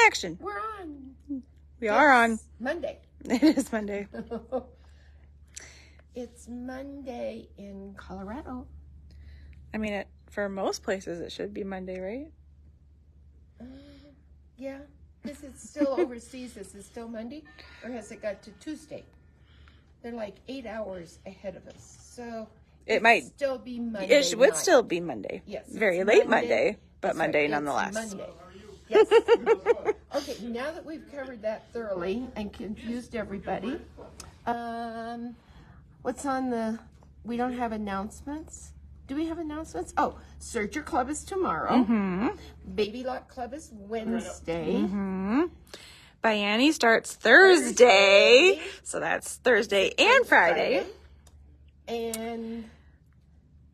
Action. We're on. We are on. Monday. It is Monday. It's Monday in Colorado. I mean, for most places, it should be Monday, right? Yeah. Is it still overseas? Is it still Monday? Or has it got to Tuesday? They're like 8 hours ahead of us. So it might still be Monday. It would still be Monday. Yes. Very late Monday, but Monday nonetheless. Monday. Yes. Okay, now that we've covered that thoroughly and confused everybody, what's on the, we don't have announcements. Do we have announcements? Oh, Searcher Club is tomorrow. Mm-hmm. Baby Lock Club is Wednesday. Mm-hmm. Bianni starts Thursday. So that's Thursday and Friday. And,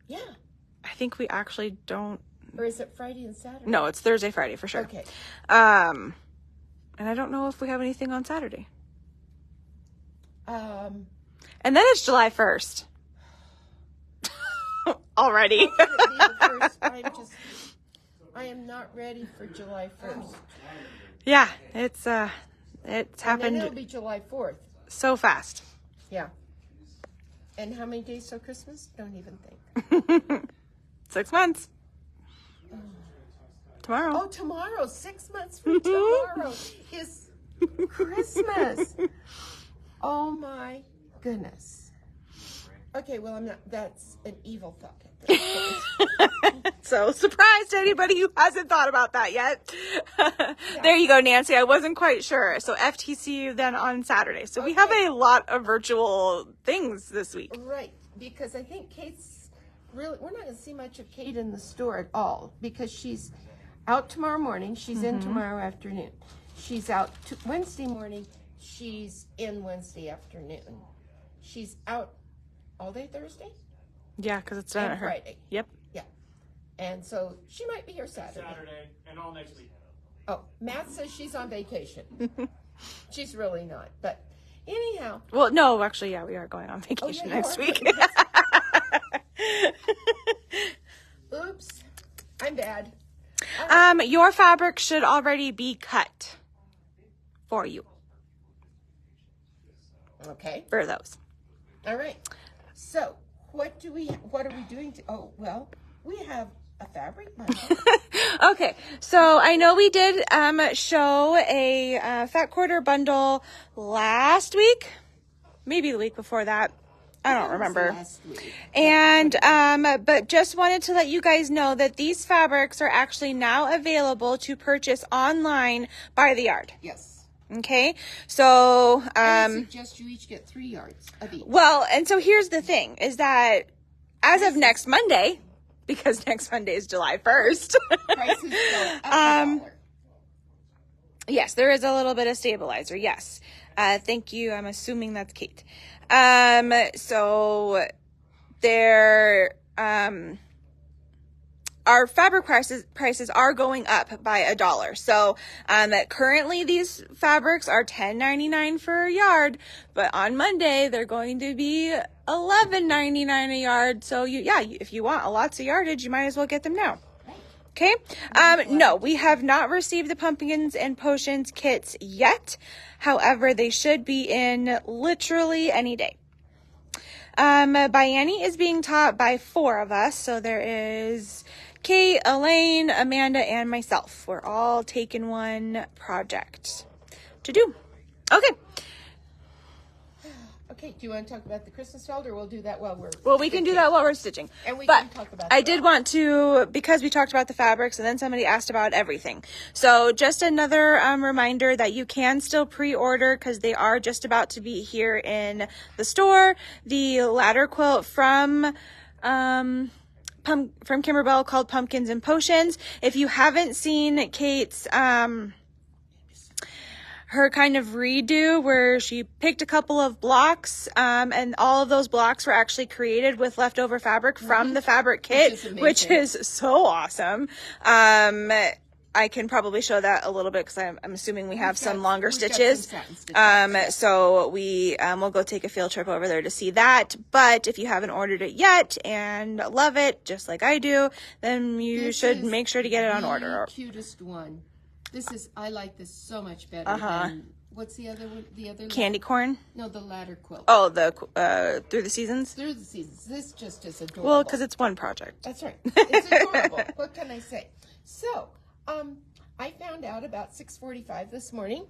yeah. I think we actually don't. Or is it Friday and Saturday? No, it's Thursday, Friday for sure. Okay. And I don't know if we have anything on Saturday. And then it's July 1st. Already. I am not ready for July 1st. Yeah, it's happened. And then it'll be July 4th. So fast. Yeah. And how many days till Christmas? Don't even think. 6 months. Tomorrow. Oh, tomorrow. 6 months from tomorrow is Christmas. Oh my goodness. Okay, well, I'm not, that's an evil thought at this point. So surprised to anybody who hasn't thought about that yet. There you go, Nancy. I wasn't quite sure. So FTC then on Saturday. So we have a lot of virtual things this week. Right, because I think Kate's really, we're not going to see much of Kate in the store at all because she's out tomorrow morning. She's in tomorrow afternoon. She's out Wednesday morning. She's in Wednesday afternoon. She's out all day Thursday? Yeah, because it's done And at her. Friday. Yep. Yeah. And so she might be here Saturday. And all next week. Oh, Matt says she's on vacation. She's really not. But anyhow. Well, no, actually, yeah, we are going on vacation next week. Oops. I'm bad. Your fabric should already be cut for you. Okay. For those. All right. So, what are we doing we have a fabric bundle. Okay, so I know we did show a fat quarter bundle last week, maybe the week before that. I don't remember. Last week. And but just wanted to let you guys know that these fabrics are actually now available to purchase online by the yard. Yes. Okay, so I suggest you each get 3 yards of each. well, and so here's the thing: is that as of next Monday, because next Monday is July 1st. Prices go up $1. Yes, there is a little bit of stabilizer. Yes. Thank you. I'm assuming that's Kate. So there, our fabric prices are going up by $1. So, currently these fabrics are $10.99 for a yard, but on Monday they're going to be $11.99 a yard. So if you want lots of yardage, you might as well get them now. Okay. No, we have not received the pumpkins and potions kits yet. However, they should be in literally any day. Bianni is being taught by 4 of us. So there is Kate, Elaine, Amanda, and myself. We're all taking one project to do. Okay. Okay, do you want to talk about the Christmas felt, or we'll do that while we're... Well, we can do that while we're stitching. And we but can talk about I did want to, because we talked about the fabrics, and then somebody asked about everything. So just another reminder that you can still pre-order, because they are just about to be here in the store. The ladder quilt from Kimberbell called Pumpkins and Potions. If you haven't seen Kate's... her kind of redo where she picked a couple of blocks and all of those blocks were actually created with leftover fabric from the fabric kit, which is so awesome. I can probably show that a little bit because I'm assuming we have some longer stitches. So we will go take a field trip over there to see that. But if you haven't ordered it yet and love it just like I do, then you should make sure to get it on order. Cutest one. This is, I like this so much better than, what's the other one? The other Candy corn? No, the ladder quilt. Oh, the Through the Seasons? Through the Seasons. This just is adorable. Well, because it's one project. That's right. It's adorable. What can I say? So, I found out about 6:45 this morning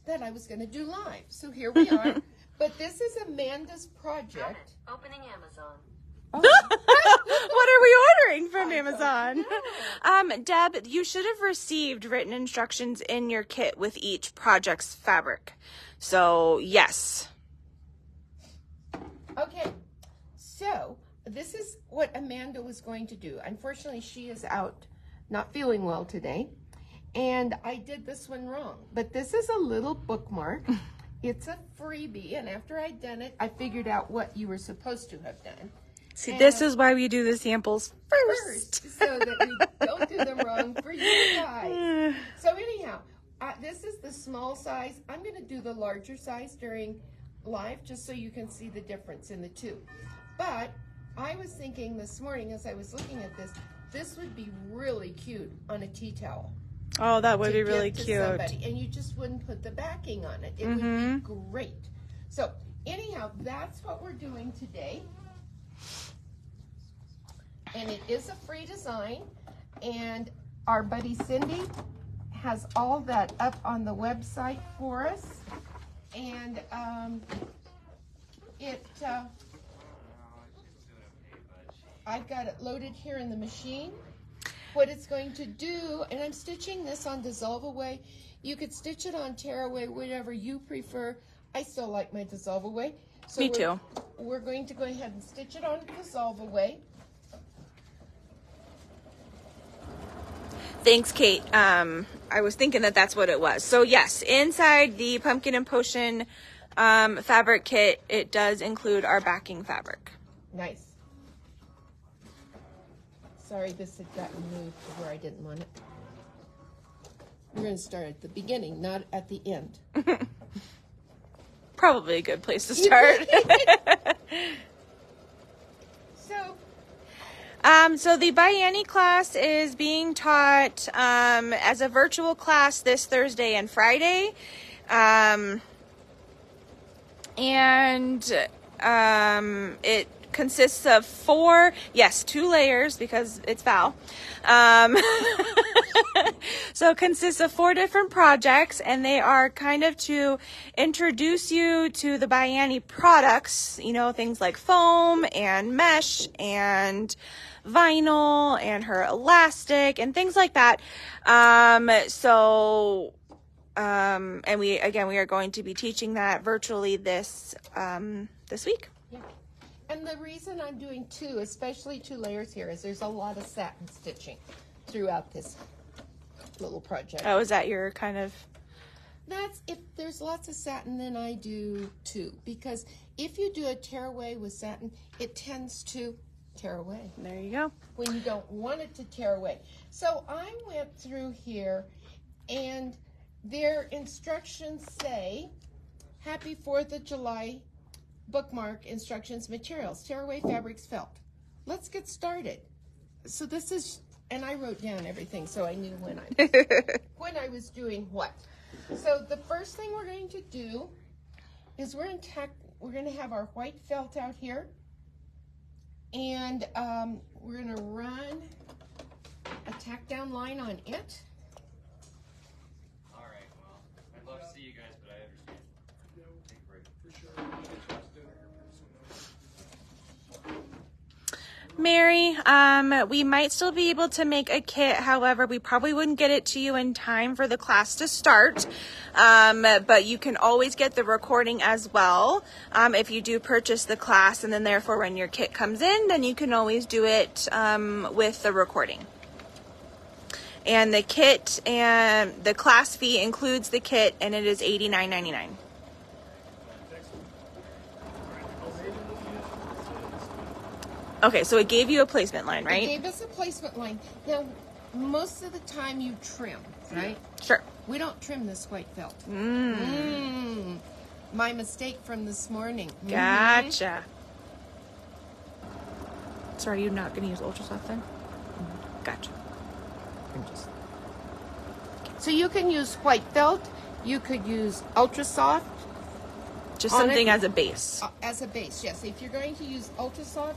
that I was going to do live. So here we are. But this is Amanda's project. Opening Amazon. What are we ordering from Amazon? Deb, you should have received written instructions in your kit with each project's fabric. So, yes. Okay. So, this is what Amanda was going to do. Unfortunately, she is out not feeling well today. And I did this one wrong. But this is a little bookmark. It's a freebie. And after I'd done it, I figured out what you were supposed to have done. See, this is why we do the samples first. So that we don't do them wrong for you guys. So anyhow, this is the small size. I'm going to do the larger size during live just so you can see the difference in the two. But I was thinking this morning as I was looking at this, this would be really cute on a tea towel. Oh, that would to be really give to cute. somebody, and you just wouldn't put the backing on it. It would be great. So anyhow, that's what we're doing today. And it is a free design, and our buddy Cindy has all that up on the website for us. And I've got it loaded here in the machine. What it's going to do, and I'm stitching this on Dissolve Away. You could stitch it on Tear Away, whatever you prefer. I still like my Dissolve Away. So Me too. We're going to go ahead and stitch it on Dissolve Away. Thanks, Kate. I was thinking that that's what it was. So yes, inside the Pumpkin and Potion fabric kit, it does include our backing fabric. Nice. Sorry, this had gotten moved to where I didn't want it. We're going to start at the beginning, not at the end. Probably a good place to start. So the Bianni class is being taught as a virtual class this Thursday and Friday. It consists of 2 layers because it's Val. So it consists of 4 different projects, and they are kind of to introduce you to the Bianni products, you know, things like foam and mesh and vinyl and her elastic and things like that. And we are going to be teaching that virtually this week. Yeah. And the reason I'm doing 2, especially 2 layers here, is there's a lot of satin stitching throughout this little project. Oh, is that your kind of... That's, if there's lots of satin, then I do 2. Because if you do a tear away with satin, it tends to tear away. There you go. When you don't want it to tear away. So I went through here, and their instructions say, Happy 4th of July, bookmark, instructions, materials, tear away fabrics, felt. Let's get started. So this is, and I wrote down everything so I knew when I was doing what. So the first thing we're going to do is we're going to have our white felt out here, and we're going to run a tack down line on it. All right, well, I'd love to see you guys, but I understand. Take a break. For sure. Mary, we might still be able to make a kit. However, we probably wouldn't get it to you in time for the class to start. But you can always get the recording as well. If you do purchase the class, and then therefore when your kit comes in, then you can always do it with the recording. And the kit and the class fee includes the kit, and it is $89.99. Okay, so it gave you a placement line, right? It gave us a placement line. Now, most of the time you trim, right? Sure. We don't trim this white felt. My mistake from this morning. Gotcha. So are you not going to use ultra soft then? Gotcha. I'm just... So you can use white felt. You could use ultra soft. Just something as a base. As a base, yes. If you're going to use ultra soft,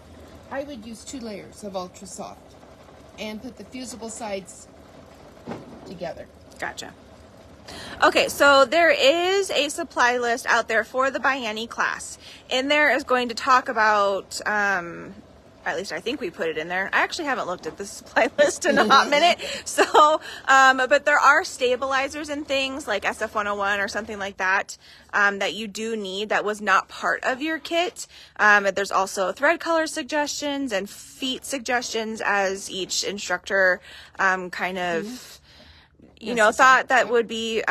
I would use 2 layers of ultra soft and put the fusible sides together. Gotcha. Okay, so there is a supply list out there for the bienni class. In there is going to talk about, at least I think we put it in there. I actually haven't looked at the supply list in a hot minute. So, but there are stabilizers and things like SF101 or something like that that you do need that was not part of your kit. There's also thread color suggestions and feet suggestions as each instructor kind of... you know, thought that would be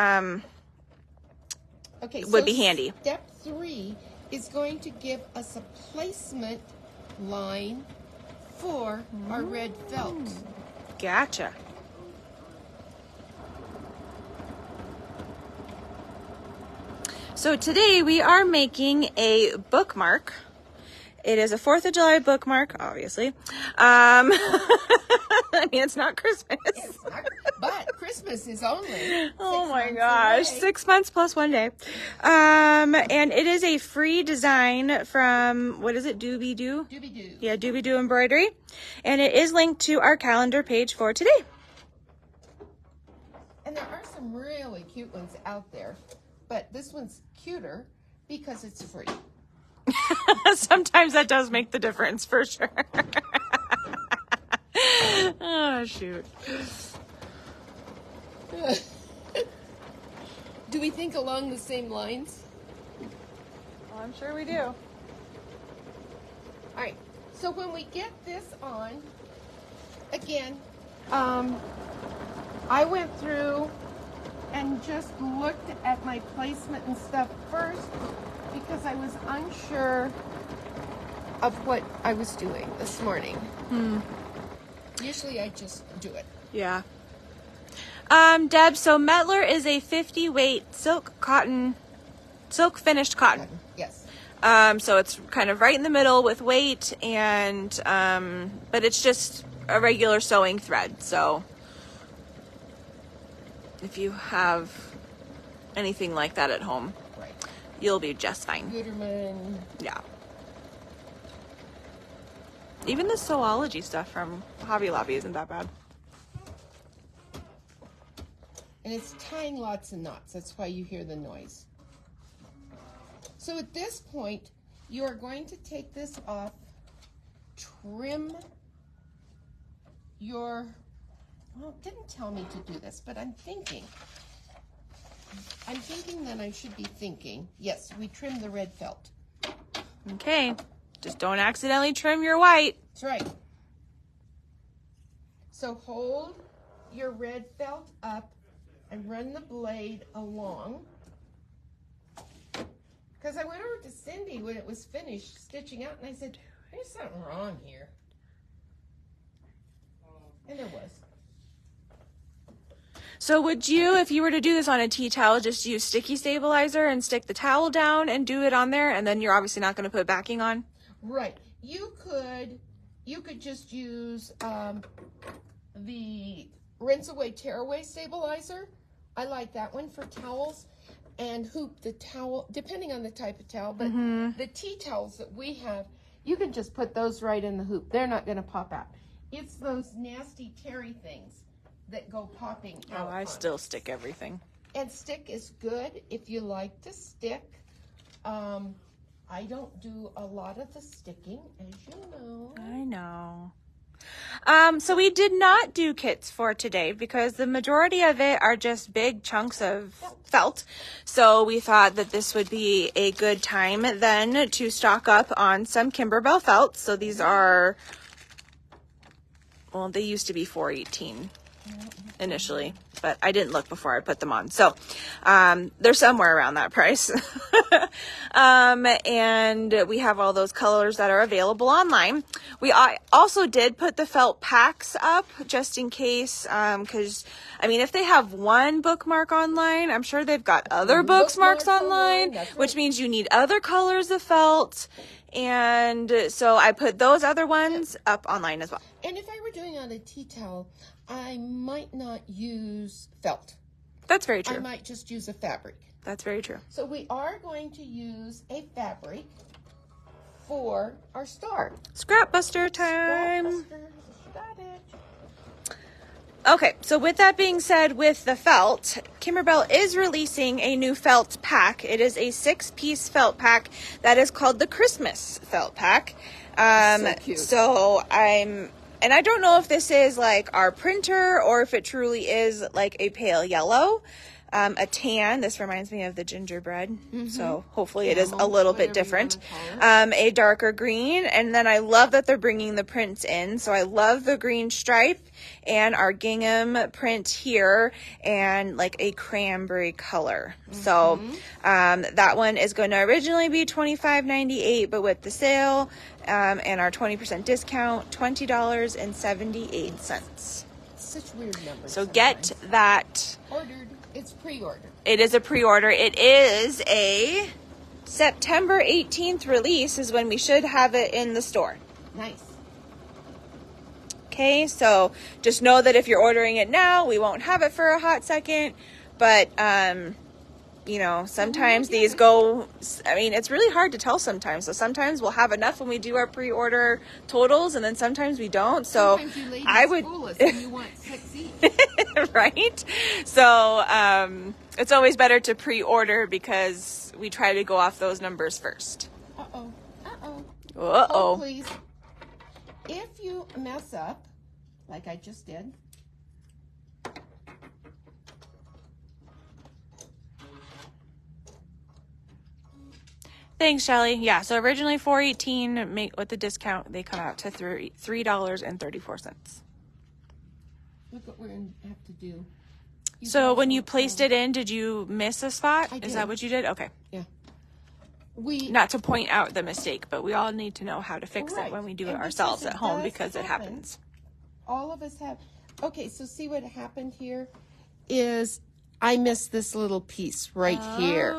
would be handy. Step 3 is going to give us a placement line for our red felt. Gotcha. So today we are making a bookmark. It is a 4th of July bookmark, obviously. I mean, it's not Christmas. It's not, but Christmas is only oh my gosh, 6 months plus 1 day. And it is a free design from, what is it, DooBeDoo? DooBeDoo. Yeah, DooBeDoo Embroidery. And it is linked to our calendar page for today. And there are some really cute ones out there, but this one's cuter because it's free. Sometimes that does make the difference, for sure. Oh, shoot. Do we think along the same lines? Well, I'm sure we do. All right. So when we get this on, again, I went through and just looked at my placement and stuff first because I was unsure of what I was doing this morning. Usually I just do it. Yeah. Deb, so Mettler is a 50 weight silk finished cotton. Yes. So it's kind of right in the middle with weight and, but it's just a regular sewing thread. So if you have anything like that at home, Right. you'll be just fine. Gutermann. Yeah. Even the Sewology stuff from Hobby Lobby isn't that bad. And it's tying lots of knots. That's why you hear the noise. So at this point, you are going to take this off, trim your, well, it didn't tell me to do this, but I'm thinking that I should be thinking, yes, we trim the red felt. Okay. Just don't accidentally trim your white. That's right. So hold your red felt up and run the blade along. Because I went over to Cindy when it was finished stitching out and I said, there's something wrong here. And there was. So would you, if you were to do this on a tea towel, just use sticky stabilizer and stick the towel down and do it on there, and then you're obviously not going to put backing on? Right. You could just use the rinse away, tear away stabilizer. I like that one for towels, and hoop the towel, depending on the type of towel, but the tea towels that we have, you can just put those right in the hoop. They're not going to pop out. It's those nasty terry things that go popping out. Oh, I still stick everything. And stick is good if you like to stick. I don't do a lot of the sticking, as you know. I know. So we did not do kits for today because the majority of it are just big chunks of felt. So we thought that this would be a good time then to stock up on some Kimberbell felts. So these are, well, they used to be $4.18 initially, but I didn't look before I put them on. So they're somewhere around that price. And we have all those colors that are available online. We also did put the felt packs up just in case, because I mean, if they have one bookmark online, I'm sure they've got other bookmarks online, which means you need other colors of felt. And so I put those other ones up online as well. And if I were doing on a tea towel, I might not use felt. That's very I true. might just use a fabric. That's very true. So we are going to use a fabric for our star. Scrap buster time. Scrapbuster, got it. Okay, so with that being said, with the felt, Kimberbell is releasing a new felt pack. It is a 6-piece felt pack that is called the Christmas felt pack. So cute. And I don't know if this is like our printer or if it truly is like a pale yellow, a tan. This reminds me of the gingerbread. So hopefully it is a little bit different. A darker green. And then I love that they're bringing the prints in. So I love the green stripe and our gingham print here and like a cranberry color. So that one is going to originally be $25.98, but with the sale and our 20% discount, $20.78. Such weird numbers. So get that. Ordered. It's pre-ordered. It is a pre-order. It is a September 18th release is when we should have it in the store. Nice. Okay, so just know that if you're ordering it now, we won't have it for a hot second. But, you know, sometimes these go, I mean, it's really hard to tell sometimes. So sometimes we'll have enough when we do our pre-order totals, and then sometimes we don't. So Sometimes you ladies I would, fool us and you want 6 each. right? So it's always better to pre-order because we try to go off those numbers first. Uh-oh. Uh-oh. Uh-oh. Oh, please. If you mess up, like I just did, Thanks, Shelly. Yeah, so originally $4.18, with the discount, they come out to $3.34. look what we're going to have to do. So when you placed it in, did you miss a spot? I Is did. that what you did? Okay. Yeah. Not to point out the mistake, but we all need to know how to fix it Right. when we do it And ourselves because at it home does because it happen. happens. All of us have. Okay, so see what happened here is I missed this little piece right here.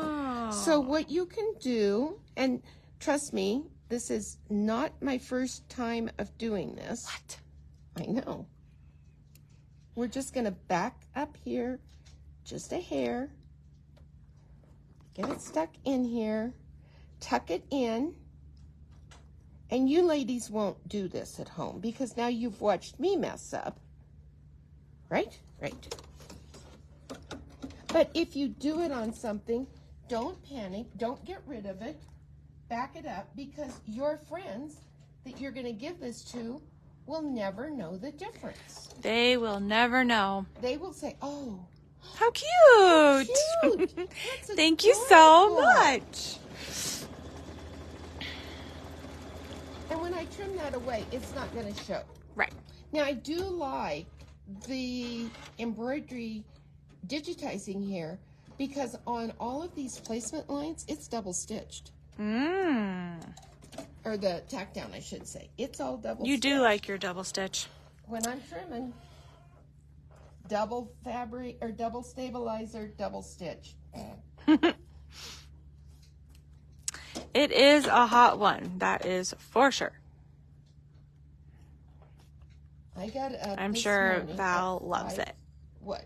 So what you can do, and trust me, this is not my first time of doing this. What? I know. We're just going to back up here just a hair. Get it stuck in here. Tuck it in. And you ladies won't do this at home because now you've watched me mess up. Right? Right. But if you do it on something, don't panic. Don't get rid of it. Back it up because your friends that you're going to give this to will never know the difference. They will never know. They will say, oh, How cute. cute. That's Thank you so adorable." much. And when I trim that away, it's not going to show. Right. Now, I do like the embroidery digitizing here because on all of these placement lines, it's double stitched. Or the tack down, I should say. It's all double You stitched. do like your double stitch. When I'm trimming, double fabric or double stabilizer, double stitch. It is a hot one. That is for sure. I got up I'm this sure morning Val at loves 5 it. What?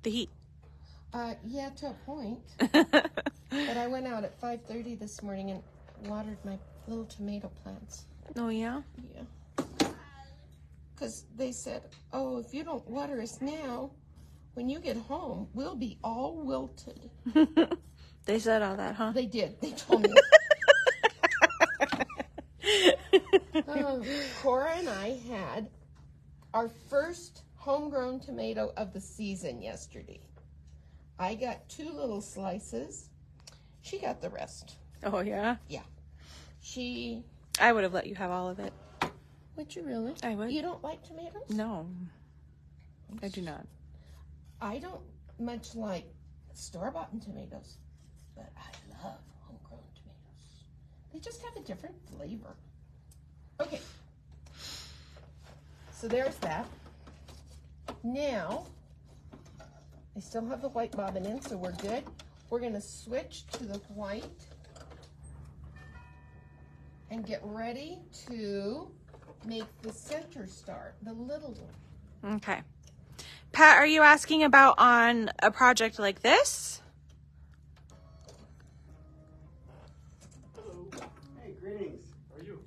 The heat. Yeah, to a point. But I went out at 5:30 this morning and watered my little tomato plants. Oh, yeah? Yeah. Because they said, oh, if you don't water us now, when you get home, we'll be all wilted. They said all that, huh? They did. They told me. Cora and I had our first homegrown tomato of the season yesterday. I got 2 little slices. She got the rest. Oh, yeah? Yeah. I would have let you have all of it. Would you really? I would. You don't like tomatoes? No, I do not. I don't much like store-bought tomatoes, but I love homegrown tomatoes. They just have a different flavor. Okay. So there's that. Now, I still have the white bobbin in, so we're good. We're going to switch to the white and get ready to make the center star, the little one. Okay. Pat, are you asking about on a project like this? Hello. Hey, greetings. How are you?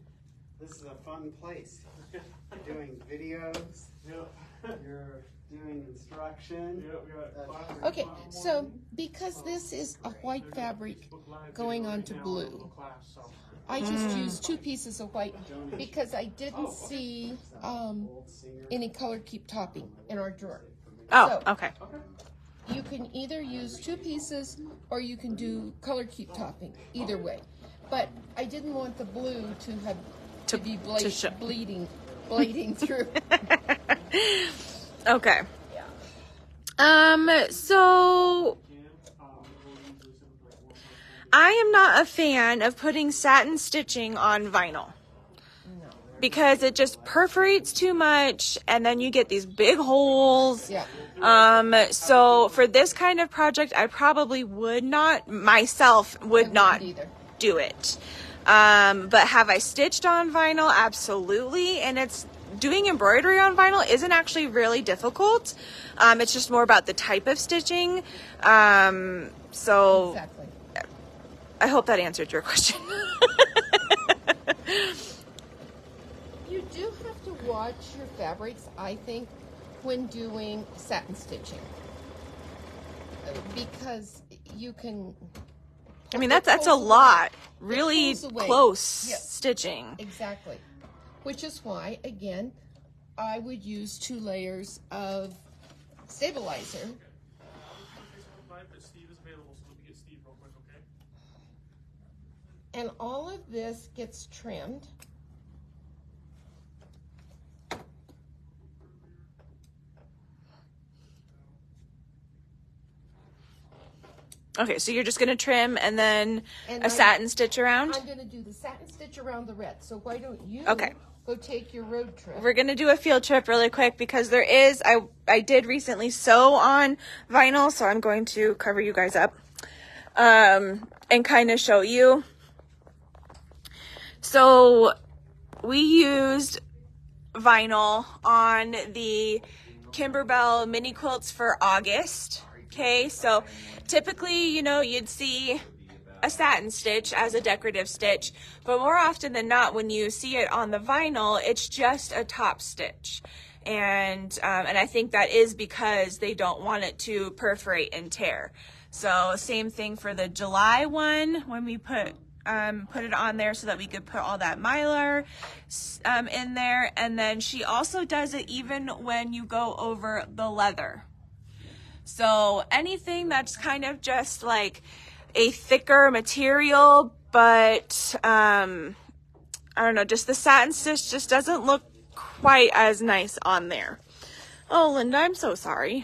This is a fun place. You're doing videos. You're doing instruction. Okay, so because this is a white fabric going on to blue, I just used 2 pieces of white because I didn't see any color keep topping in our drawer. Oh, So, okay. you can either use 2 pieces or you can do color keep topping, either way. But I didn't want the blue to be bleeding through. Okay. So I am not a fan of putting satin stitching on vinyl because it just perforates too much and then you get these big holes. Yeah. So for this kind of project, I probably would not Either. do it. But have I stitched on vinyl? Absolutely. And doing embroidery on vinyl isn't actually really difficult. It's just more about the type of stitching. So Exactly. I hope that answered your question. You do have to watch your fabrics, I think, when doing satin stitching. Because you can... I mean, that's a lot. Really pulls away. close Yes. stitching. Exactly. Which is why, again, I would use 2 layers of stabilizer. Steve is available, so let me get Steve real quick, okay? And all of this gets trimmed. Okay, so you're just going to trim and then And a satin stitch around? I'm going to do the satin stitch around the red. So why don't you Okay. go take your road trip? We're going to do a field trip really quick because I did recently sew on vinyl, so I'm going to cover you guys up and kind of show you. So we used vinyl on the Kimberbell mini quilts for August. Okay, so typically, you'd see a satin stitch as a decorative stitch, but more often than not, when you see it on the vinyl, it's just a top stitch. And I think that is because they don't want it to perforate and tear. So same thing for the July one, when we put it on there so that we could put all that mylar in there. And then she also does it even when you go over the leather. So anything that's kind of just like a thicker material, but I don't know, just the satin stitch just doesn't look quite as nice on there. Oh, Linda, I'm so sorry.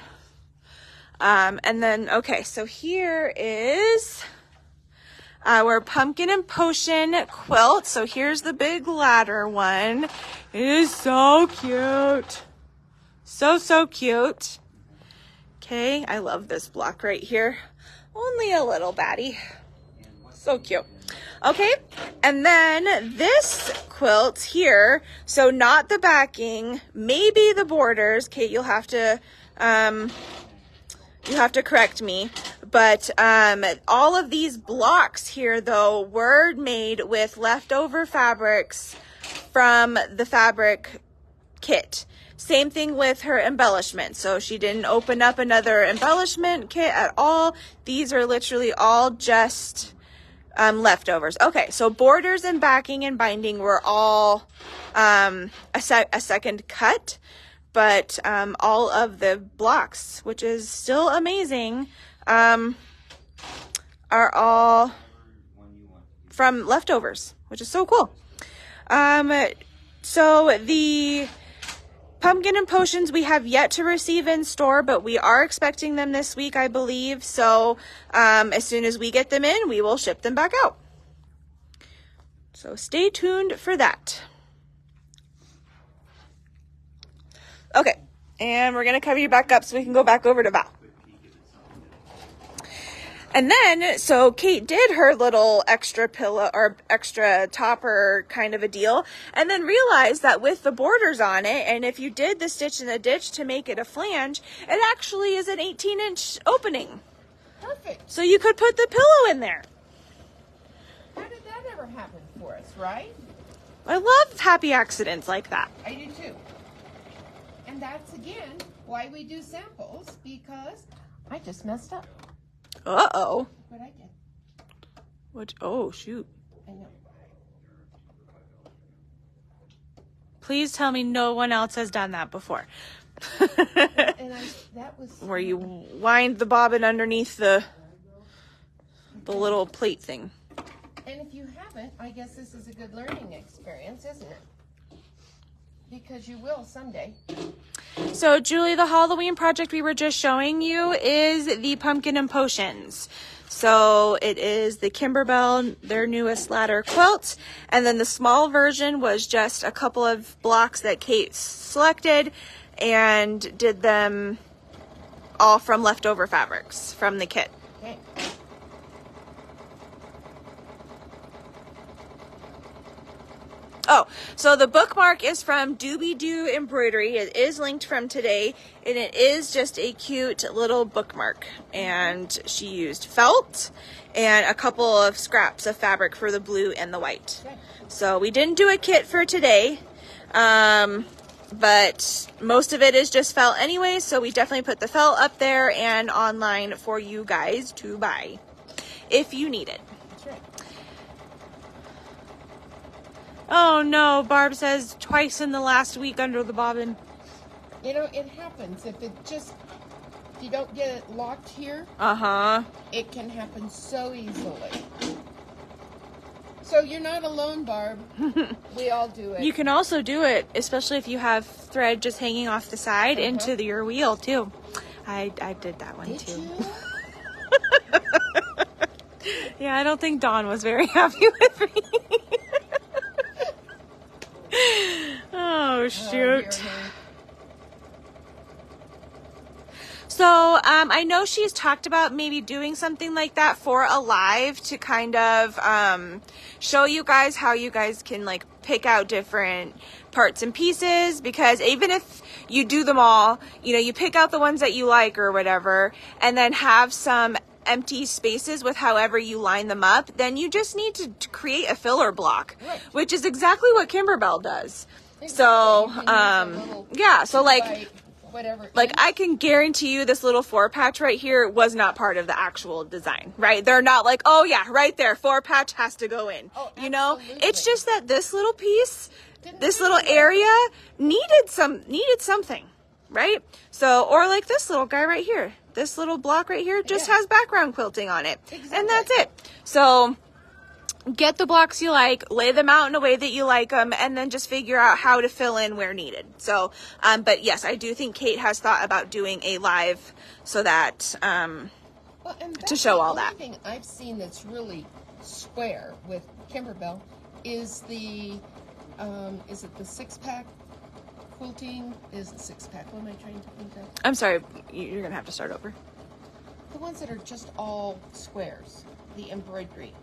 And then, okay, so here is our pumpkin and potion quilt. So here's the big ladder one. It is so cute. So cute. Okay, I love this block right here. Only a little baddie. So cute. Okay, and then this quilt here, so not the backing, maybe the borders. Kate, you'll have to correct me. But all of these blocks here, though, were made with leftover fabrics from the fabric kit. Same thing with her embellishment. So she didn't open up another embellishment kit at all. These are literally all just leftovers. Okay, so borders and backing and binding were all a second cut, but all of the blocks, which is still amazing, are all from leftovers, which is so cool. So the pumpkin and potions we have yet to receive in store, but we are expecting them this week, I believe. So as soon as we get them in, we will ship them back out. So stay tuned for that. Okay, and we're going to cover you back up so we can go back over to Val. And then, so Kate did her little extra pillow or extra topper kind of a deal, and then realized that with the borders on it, and if you did the stitch in the ditch to make it a flange, it actually is an 18-inch opening. Perfect. So you could put the pillow in there. How did that ever happen for us, right? I love happy accidents like that. I do too. And that's again why we do samples, because I just messed up. Uh-oh. What I did. What? Oh, shoot. I know. Please tell me no one else has done that before. And that was Where you wind the bobbin underneath the little plate thing. And if you haven't, I guess this is a good learning experience, isn't it? Because you will someday. So, Julie, the Halloween project we were just showing you is the Pumpkin and Potions. So, it is the Kimberbell, their newest ladder quilt. And then the small version was just a couple of blocks that Kate selected and did them all from leftover fabrics from the kit. Okay. Oh, so the bookmark is from DooBeDoo Embroidery. It is linked from today, and it is just a cute little bookmark. And she used felt and a couple of scraps of fabric for the blue and the white. Okay. So we didn't do a kit for today, but most of it is just felt anyway, so we definitely put the felt up there and online for you guys to buy if you need it. That's right. Oh no, Barb says twice in the last week under the bobbin. You know, it happens. If you don't get it locked here, it can happen so easily. So you're not alone, Barb. We all do it. You can also do it, especially if you have thread just hanging off the side into your wheel too. I did that one Did too. you? Yeah, I don't think Dawn was very happy with me. Oh, shoot. Dear me. So, I know she's talked about maybe doing something like that for a live to kind of show you guys how you guys can like pick out different parts and pieces, because even if you do them all, you know, you pick out the ones that you like or whatever, and then have some empty spaces with however you line them up, then you just need to create a filler block, Right. which is exactly what Kimberbell does. Exactly. So, You can use a little yeah, so like, by whatever. like I can guarantee you this little 4-patch right here was not part of the actual design, right? They're not like, oh yeah, right there, 4-patch has to go in. Oh, you know, absolutely. it's just that this little piece, Didn't this have little that. area needed something, right? So, or like this little guy right here, this little block right here just Yeah. has background quilting on it. Exactly. And that's it. So get the blocks you like, lay them out in a way that you like them, and then just figure out how to fill in where needed. So, but yes, I do think Kate has thought about doing a live so that, Well, and that's show the all only that. thing I've seen that's really square with Kimberbell is the, is it the 6-pack quilting? Is it 6-pack? What am I trying to think of? I'm sorry, you're going to have to start over. The ones that are just all squares. The embroidery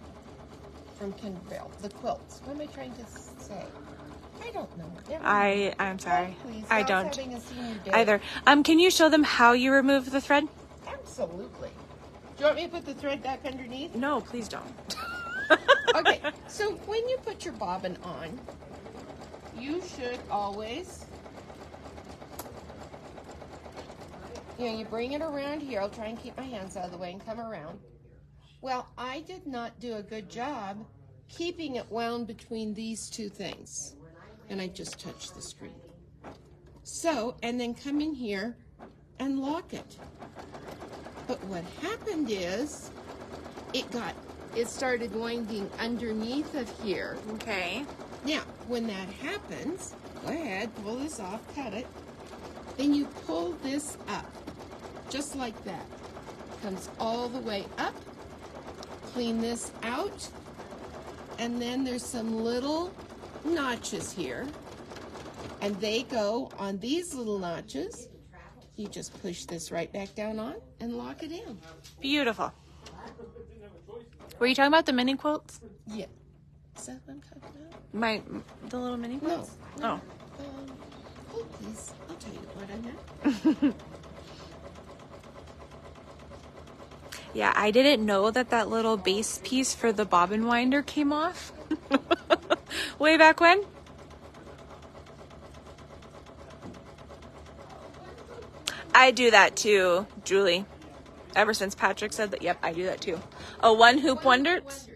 from Kimberbell. The quilts. What am I trying to say? I don't know. Never mind. I'm sorry. Oh, please. I God's don't having a senior day. either. Can you show them how you remove the thread? Absolutely. Do you want me to put the thread back underneath? No, please don't. Okay, so when you put your bobbin on, you should always, you bring it around here. I'll try and keep my hands out of the way and come around. Well, I did not do a good job keeping it wound between these two things. And I just touched the screen. So, and then come in here and lock it. But what happened is, it started winding underneath of here. Okay. Now, when that happens, go ahead, pull this off, cut it. Then you pull this up, just like that. Comes all the way up. Clean this out. And then there's some little notches here. And they go on these little notches. You just push this right back down on and lock it in. Beautiful. Were you talking about the mini quilts? Yeah. Is that what I'm talking about? The little mini quilts? No. Oh. Hold please. I'll tell you what I meant. Yeah, I didn't know that little base piece for the bobbin winder came off. Way back when. I do that too, Julie. Ever since Patrick said that, yep, I do that too. Oh, one hoop wonders?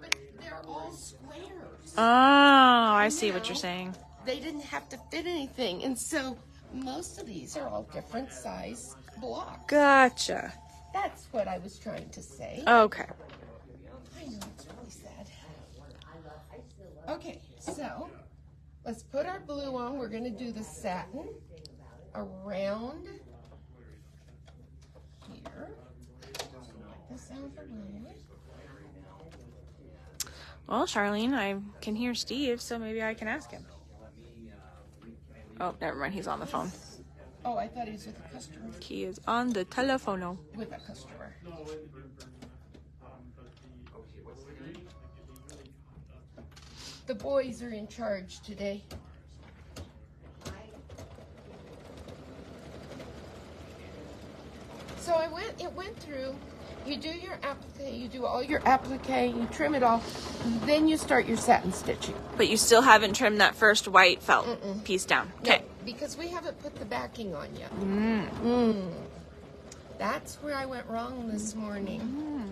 But they're all squares. Oh, I see what you're saying. They didn't have to fit anything. And so most of these are all different size blocks. Gotcha. That's what I was trying to say. Okay. I know it's really sad. Okay, so let's put our blue on. We're going to do the satin around here. This out the way. Well, Charlene, I can hear Steve, so maybe I can ask him. Oh, never mind. He's on the phone. Oh, I thought he was with a customer. He is on the telephone. With a customer. The boys are in charge today. So it went through, you do your applique, you do all your applique, you trim it all, then you start your satin stitching. But you still haven't trimmed that first white felt piece down. Okay. No, because we haven't put the backing on yet. That's where I went wrong this morning.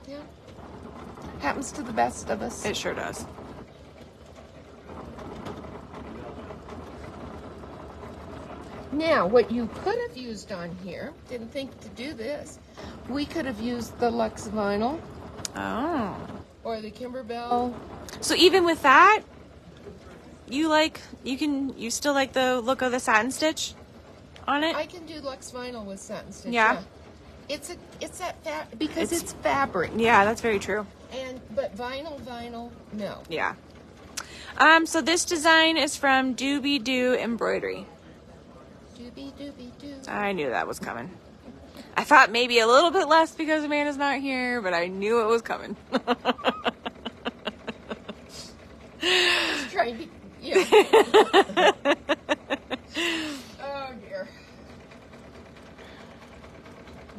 Yeah. Happens to the best of us. It sure does. Now, what you could have used on here, didn't think to do this, we could have used the Lux Vinyl Oh. or the Kimberbell. So even with that, you still like the look of the satin stitch on it? I can do Lux Vinyl with satin stitch. Yeah. It's because it's fabric. Yeah, that's very true. But vinyl, no. Yeah. So this design is from DooBeDoo Embroidery. Doobie-doobie-doo. I knew that was coming. I thought maybe a little bit less because Amanda's not here, but I knew it was coming. Just trying to, yeah. Oh dear.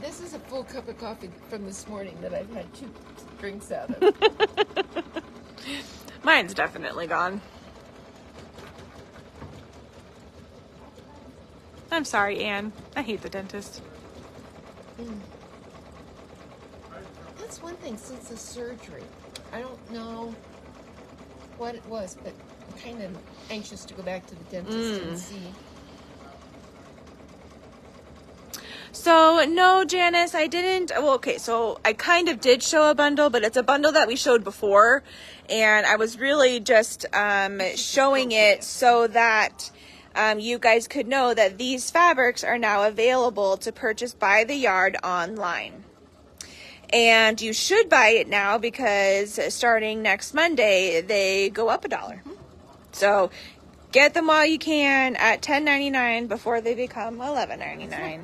This is a full cup of coffee from this morning that I've had 2 drinks out of. Mine's definitely gone. I'm sorry, Anne. I hate the dentist. That's one thing since the surgery. I don't know what it was, but I'm kind of anxious to go back to the dentist and see. So, no, Janice, I didn't. Well, okay, so I kind of did show a bundle, but it's a bundle that we showed before. And I was really just showing it so that you guys could know that these fabrics are now available to purchase by the yard online. And you should buy it now because starting next Monday, they go up $1. So get them while you can at $10.99 before they become $11.99.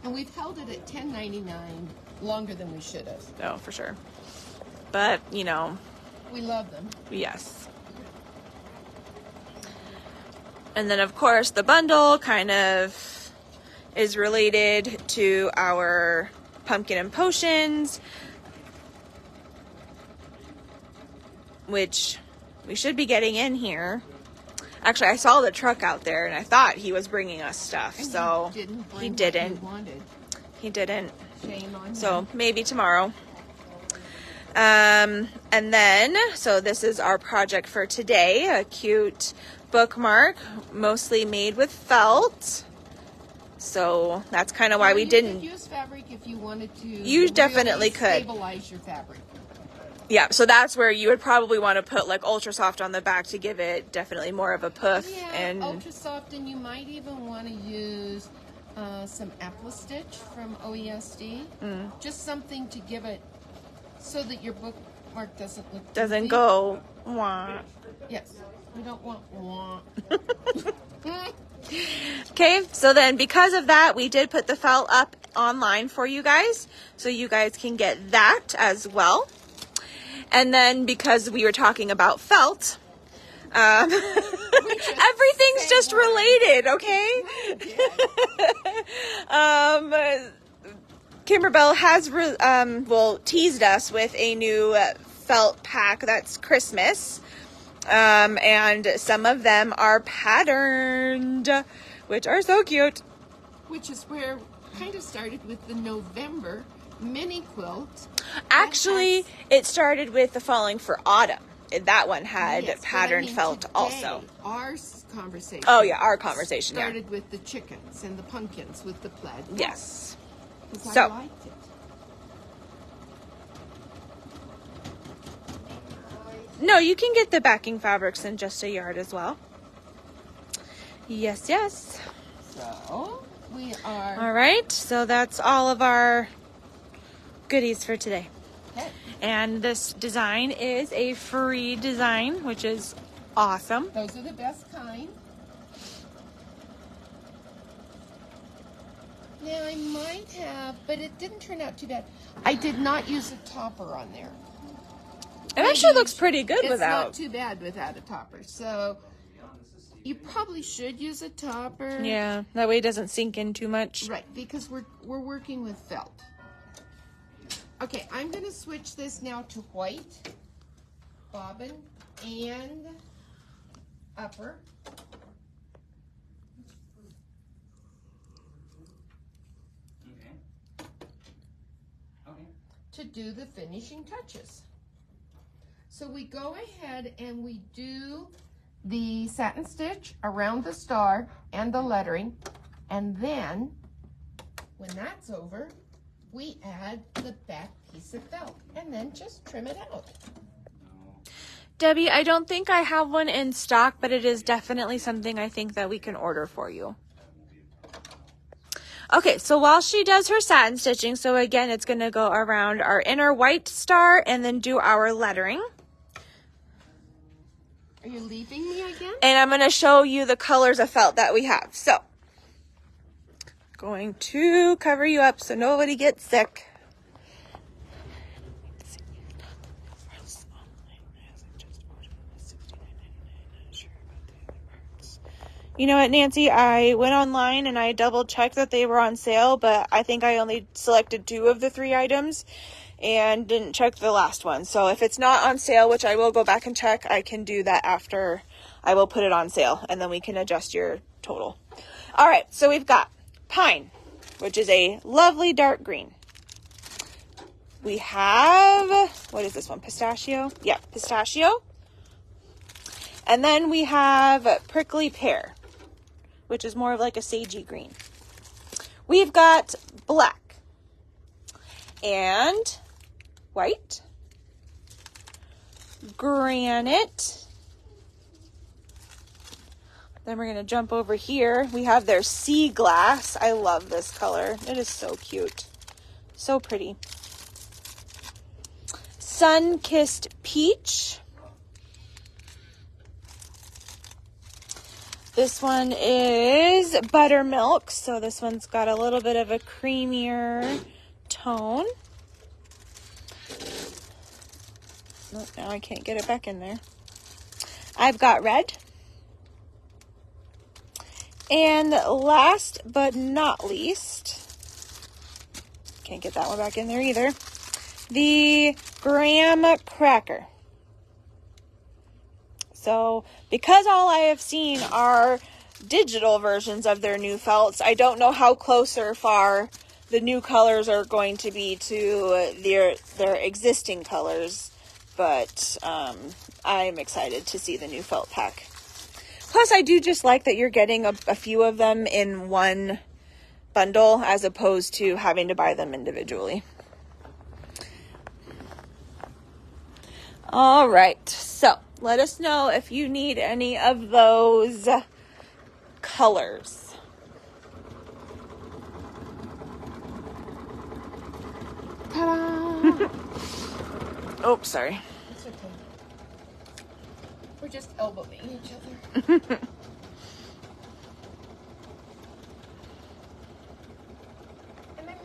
And we've held it at $10.99 longer than we should have. Oh, for sure. But, you know. We love them. Yes. And then, of course, the bundle kind of is related to our pumpkin and potions, which we should be getting in here. Actually, I saw the truck out there, and I thought he was bringing us stuff. And So he didn't. he didn't. What you wanted. He didn't. Shame on him. So maybe tomorrow. And then, so this is our project for today, a cute bookmark, mostly made with felt. So that's kind of why we didn't. You could use fabric if you wanted to. You definitely really could. Stabilize your fabric. Yeah, so that's where you would probably want to put like Ultra Soft on the back to give it definitely more of a puff. Yeah, And Ultra Soft, and you might even want to use some Apple Stitch from OESD. Just something to give it so that your bookmark doesn't look doesn't goofy. go wah. Yes, we don't want wah. Okay, so then because of that, we did put the felt up online for you guys, so you guys can get that as well. And then because we were talking about felt, everything's just related, okay? Kimberbell has teased us with a new felt pack that's Christmas. And some of them are patterned, which are so cute. Which is where kind of started with the November mini quilt. Actually, it started with the Falling for Autumn. That one had Yes, patterned but I mean, felt today, also. Our conversation. Oh yeah, our conversation. Started with the chickens and the pumpkins with the plaid. Yes. Because So. I liked it. No, you can get the backing fabrics in just a yard as well. Yes, yes. So we are. All right, so that's all of our goodies for today. Okay. And this design is a free design, which is awesome. Those are the best kind. Now I might have, but it didn't turn out too bad. I did not use a topper on there. It actually looks pretty good It's without. not too bad without a topper. So you probably should use a topper. Yeah, that way it doesn't sink in too much. Right, because we're working with felt. Okay, I'm going to switch this now to white bobbin and upper. Okay. To do the finishing touches. So we go ahead and we do the satin stitch around the star and the lettering, and then when that's over, we add the back piece of felt and then just trim it out. Debbie, I don't think I have one in stock, but it is definitely something I think that we can order for you. Okay, so while she does her satin stitching, so again, it's going to go around our inner white star and then do our lettering. Are you leaving me again? And I'm going to show you the colors of felt that we have. So, going to cover you up so nobody gets sick. You know what, Nancy? I went online and I double checked that they were on sale, but I think I only selected 2 of the 3 items and didn't check the last one. So if it's not on sale, which I will go back and check, I can do that after I will put it on sale, and then we can adjust your total. All right, so we've got pine, which is a lovely dark green. We have, what is this one, pistachio? Yeah, pistachio. And then we have prickly pear, which is more of like a sagey green. We've got black and white, granite. Then we're going to jump over here. We have their sea glass. I love this color. It is so cute. So pretty. Sun-kissed peach. This one is buttermilk, so this one's got a little bit of a creamier tone. Oh, now I can't get it back in there. I've got red. And last but not least, can't get that one back in there either, the graham cracker. So, because all I have seen are digital versions of their new felts, I don't know how close or far the new colors are going to be to their existing colors, but I'm excited to see the new felt pack. Plus, I do just like that you're getting a few of them in one bundle as opposed to having to buy them individually. All right, so let us know if you need any of those colors. Ta-da! Oh, sorry. It's okay. We're just elbowing each other. And I'm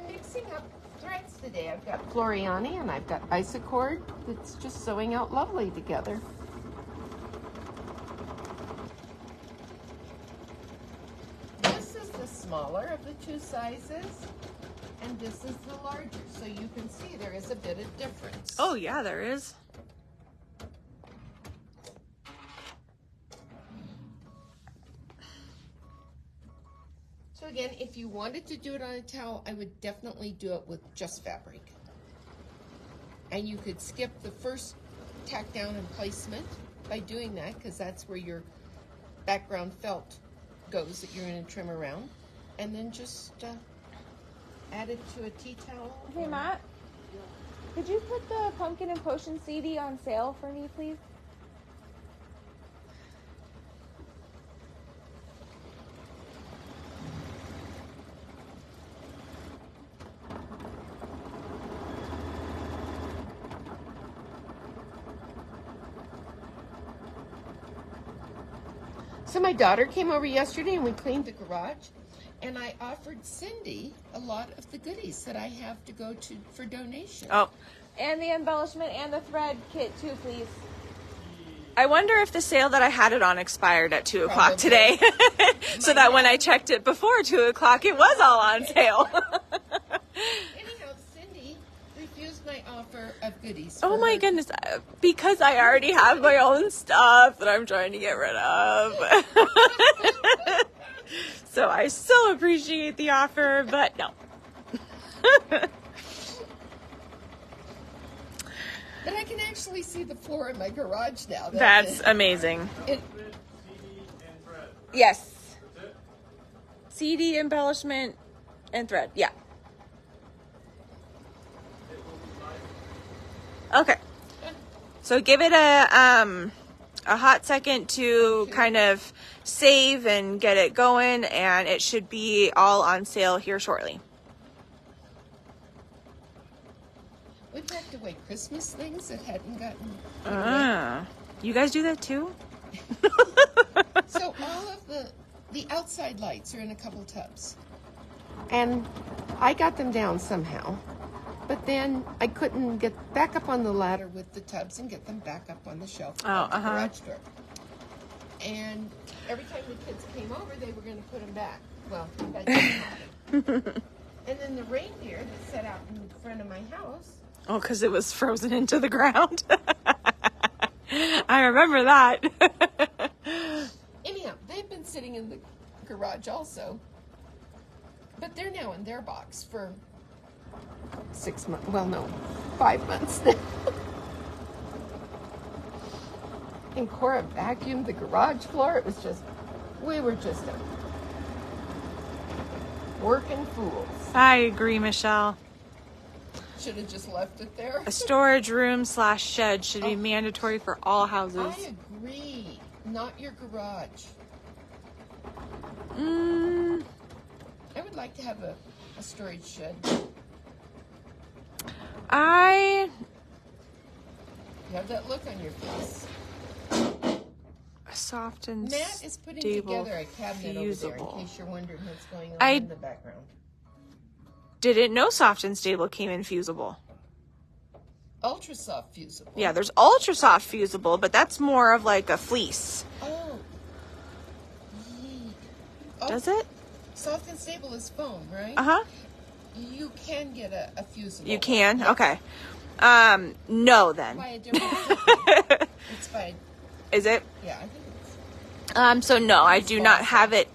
threads today. I've got Floriani and I've got Isacord. It's just sewing out lovely together. This is the smaller of the two sizes, and this is the larger. So you can see there is a bit of difference. Oh yeah, there is. So again, if you wanted to do it on a towel, I would definitely do it with just fabric. And you could skip the first tack down and placement by doing that, because that's where your background felt goes that you're going to trim around. And then just add it to a tea towel. Hey Matt, could you put the Pumpkin and Potion CD on sale for me, please? So my daughter came over yesterday and we cleaned the garage, and I offered Cindy a lot of the goodies that I have to go to for donation. Oh, and the embellishment and the thread kit too, please. I wonder if the sale that I had it on expired at 2 o'clock today. So that when I checked it before 2 o'clock, it was all on sale. Anyhow, Cindy refused my offer of goodies. Oh for my her. goodness, because I already have my own stuff that I'm trying to get rid of. So I still appreciate the offer, but no. But I can actually see the floor in my garage now. That's amazing. It, Yes. CD, embellishment, and thread. Yeah. Okay. So give it a hot second to kind of save and get it going, and it should be all on sale here shortly. we packed away Christmas things that hadn't gotten. You guys do that too? So all of the outside lights are in a couple tubs. And I got them down somehow. But then I couldn't get back up on the ladder with the tubs and get them back up on the shelf at the garage door. And every time the kids came over, they were going to put them back. Well, that didn't happen. And then the reindeer that sat out in front of my house. Oh, because it was frozen into the ground. I remember that. Anyhow, they've been sitting in the garage also. But they're now in their box for 6 months. Well, no, 5 months now. And Cora vacuumed the garage floor. It was just, we were just working fools. I agree, Michelle. Should have just left it there. A storage room / shed should be mandatory for all houses. I agree. Not your garage. I would like to have a storage shed. I You have that look on your face. soft and Matt is putting stable, together a cabinet fusible. over there in case you're wondering what's going on I- in the background. Didn't know soft and stable came in fusible. Ultra soft fusible. Yeah, there's ultra soft fusible, but that's more of like a fleece. Oh. Yee. Oh, Does it? Soft and stable is foam, right? Uh-huh. You can get a fusible. You can? Okay. No then. By a different company. It's by, Is it? yeah, I think it's. So no, I do not have it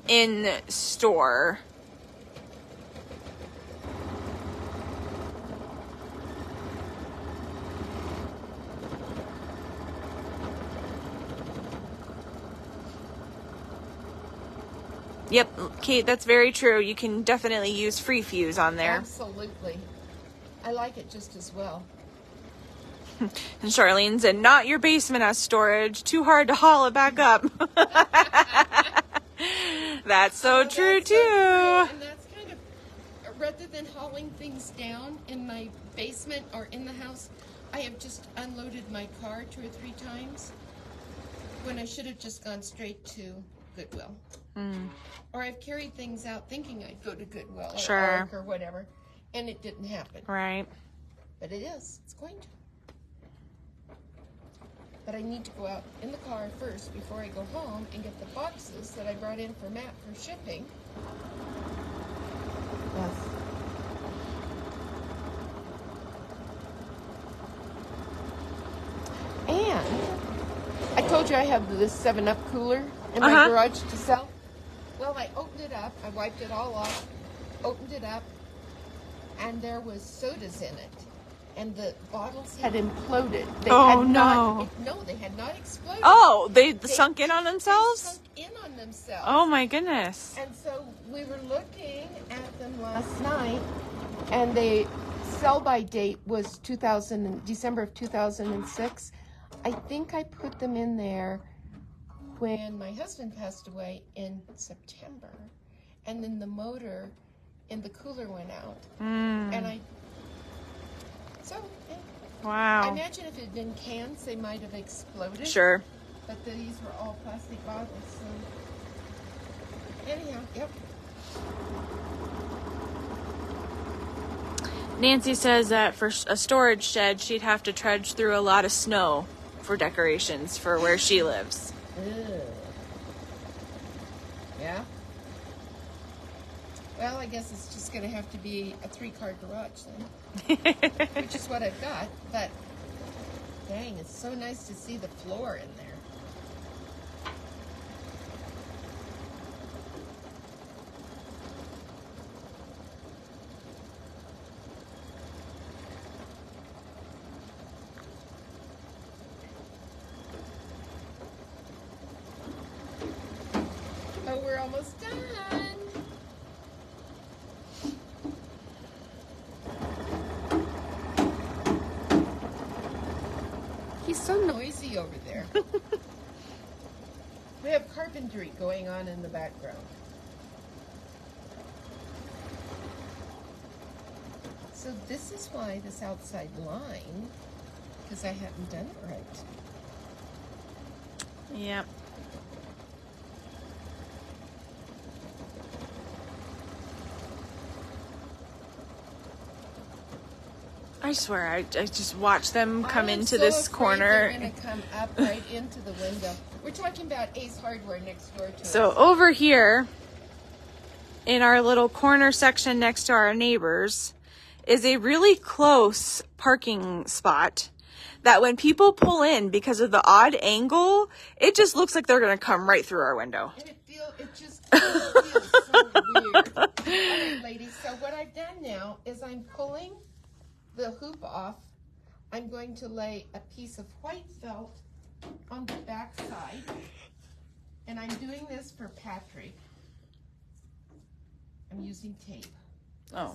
in store. Yep, Kate, that's very true. You can definitely use free fuse on there. Absolutely. I like it just as well. And Charlene's and not your basement as storage. Too hard to haul it back up. That's so true That's too. so true. And that's kind of, rather than hauling things down in my basement or in the house, I have just unloaded my car 2 or 3 times when I should have just gone straight to Goodwill. Or I've carried things out thinking I'd go to Goodwill or Sure. Ark or whatever, and it didn't happen. Right. But it is. It's going to. But I need to go out in the car first before I go home and get the boxes that I brought in for Matt for shipping. Yes. And I told you I have this 7-Up cooler in my garage to sell. Well, I opened it up. I wiped it all off, opened it up, and there was sodas in it. And the bottles had imploded. They had not, they had not exploded. Oh, they sunk in on themselves? They sunk in on themselves. Oh my goodness. And so we were looking at them last night, and the sell-by date was December of 2006. I think I put them in there when my husband passed away in September, and then the motor in the cooler went out. And so, yeah. Wow. I imagine if it had been cans, they might have exploded. Sure. But these were all plastic bottles, so anyhow, yep. Nancy says that for a storage shed, she'd have to trudge through a lot of snow for decorations for where she lives. Ew. Yeah. Well, I guess it's just going to have to be a 3-car garage then, which is what I've got. But dang, it's so nice to see the floor in there. Oh, we're almost done. He's so noisy over there. We have carpentry going on in the background. So this is why this outside line, because I haven't done it right. Yep. I swear, I just watch them come into this corner. They're going to come up right into the window. We're talking about Ace Hardware next door to us. So over here, in our little corner section next to our neighbors, is a really close parking spot that when people pull in because of the odd angle, it just looks like they're going to come right through our window. And it just feels so weird. All right, ladies, so what I've done now is I'm pulling the hoop off. I'm going to lay a piece of white felt on the back side, and I'm doing this for Patrick. I'm using tape. Oh.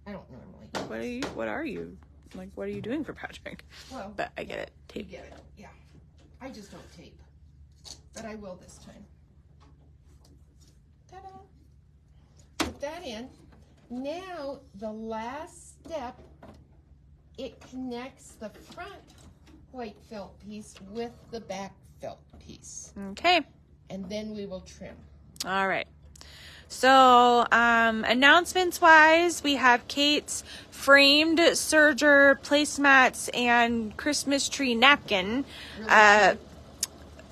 I don't normally. What are you? Like, what are you doing for Patrick? Well, but I get it. You Tape. get it, yeah. I just don't tape, but I will this time. Ta-da! Put that in. Now, the last step, it connects the front white felt piece with the back felt piece. Okay. And then we will trim. All right. So, announcements wise, we have Kate's framed serger placemats and Christmas tree napkin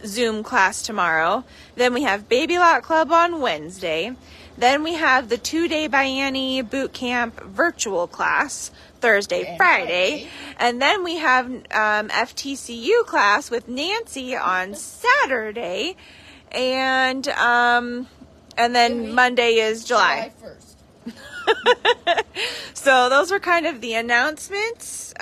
Zoom class tomorrow. Then we have Baby Lot Club on Wednesday. Then we have the 2-day Bianni boot camp virtual class Thursday, Friday. And then we have FTCU class with Nancy on Saturday. And then Monday is July 1st. So those were kind of the announcements.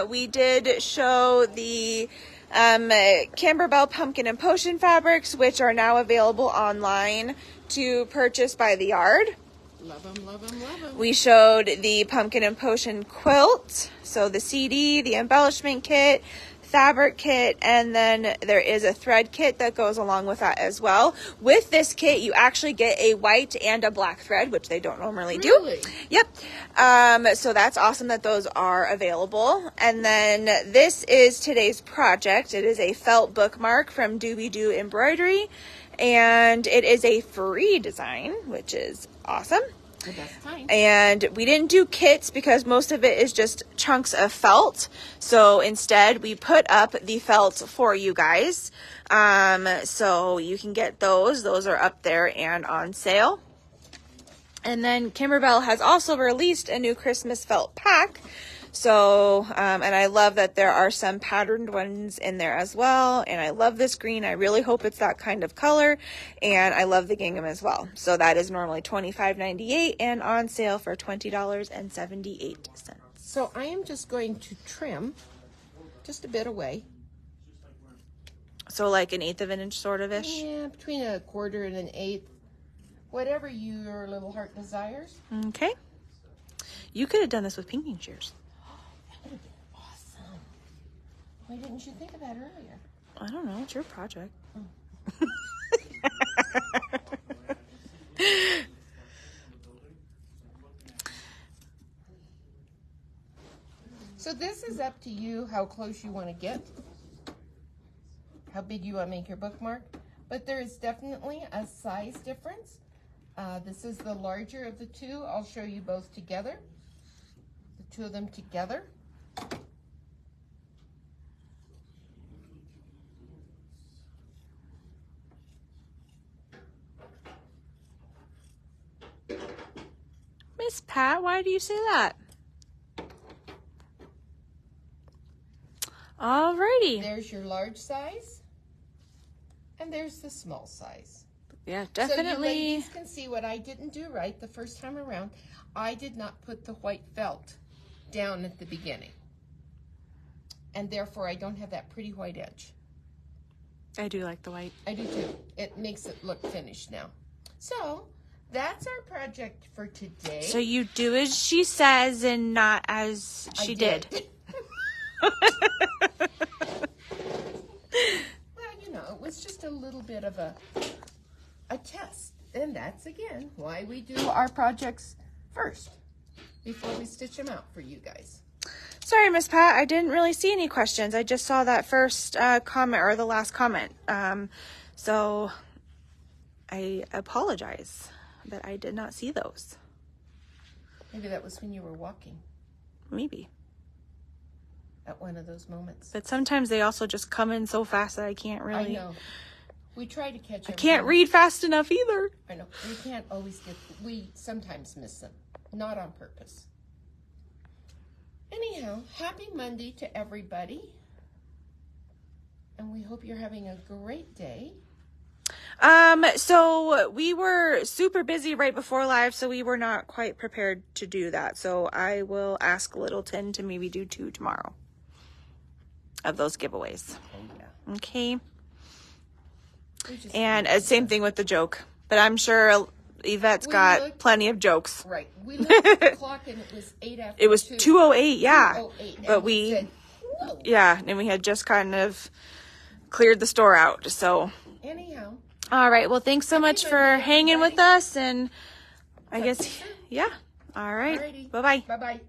We did show the Camberbell Pumpkin and Potion fabrics, which are now available online to purchase by the yard. Love them, love them, love them. We showed the Pumpkin and Potion quilt, so the CD, the embellishment kit, fabric kit, and then there is a thread kit that goes along with that as well. With this kit, you actually get a white and a black thread, which they don't normally do. Yep. So that's awesome that those are available. And then this is today's project. It is a felt bookmark from DooBeDoo Embroidery, and it is a free design, which is awesome. The best time. And we didn't do kits because most of it is just chunks of felt. So instead we put up the felt for you guys. So you can get those. Those are up there and on sale. And then Kimberbell has also released a new Christmas felt pack. So, and I love that there are some patterned ones in there as well. And I love this green. I really hope it's that kind of color. And I love the gingham as well. So that is normally $25.98 and on sale for $20.78. So I am just going to trim just a bit away. So like an 1/8 of an inch sort of ish. Yeah, between 1/4 and an 1/8. Whatever your little heart desires. Okay. You could have done this with pinking shears. That would have been awesome. Why didn't you think of that earlier? I don't know. It's your project. So this is up to you how close you want to get, how big you want to make your bookmark. But there is definitely a size difference. This is the larger of the two. I'll show you both together. The two of them together. Miss Pat, why do you say that? Alrighty. There's your large size, and there's the small size. Yeah, So you definitely. ladies can see what I didn't do right the first time around. I did not put the white felt down at the beginning. And therefore I don't have that pretty white edge. I do like the white. I do too. It makes it look finished now. So that's our project for today. So you do as she says and not as she did. Well, you know, it was just a little bit of a test. And that's, again, why we do our projects first before we stitch them out for you guys. Sorry, Miss Pat, I didn't really see any questions. I just saw that first comment or the last comment. So I apologize that I did not see those. Maybe that was when you were walking Maybe. at one of those moments. But sometimes they also just come in so fast that I can't really. I know. We try to catch I can't everything. read fast enough either. I know. We can't always get, we sometimes miss them. Not on purpose. Anyhow, happy Monday to everybody. And we hope you're having a great day. So we were super busy right before live, so we were not quite prepared to do that. So I will ask Littleton to maybe do 2 tomorrow of those giveaways. Oh, yeah. Okay. And same thing with the joke, but I'm sure Yvette's got plenty of jokes. Right. We looked at the clock and it was 8 after It was 2. 2:08, yeah. 2:08, But and we said, whoa. yeah, and we had just kind of cleared the store out. So, Anyhow. all right. Well, thanks so much for Monday, hanging with everybody. us, and I guess yeah. All right. Alrighty. Bye-bye. Bye-bye.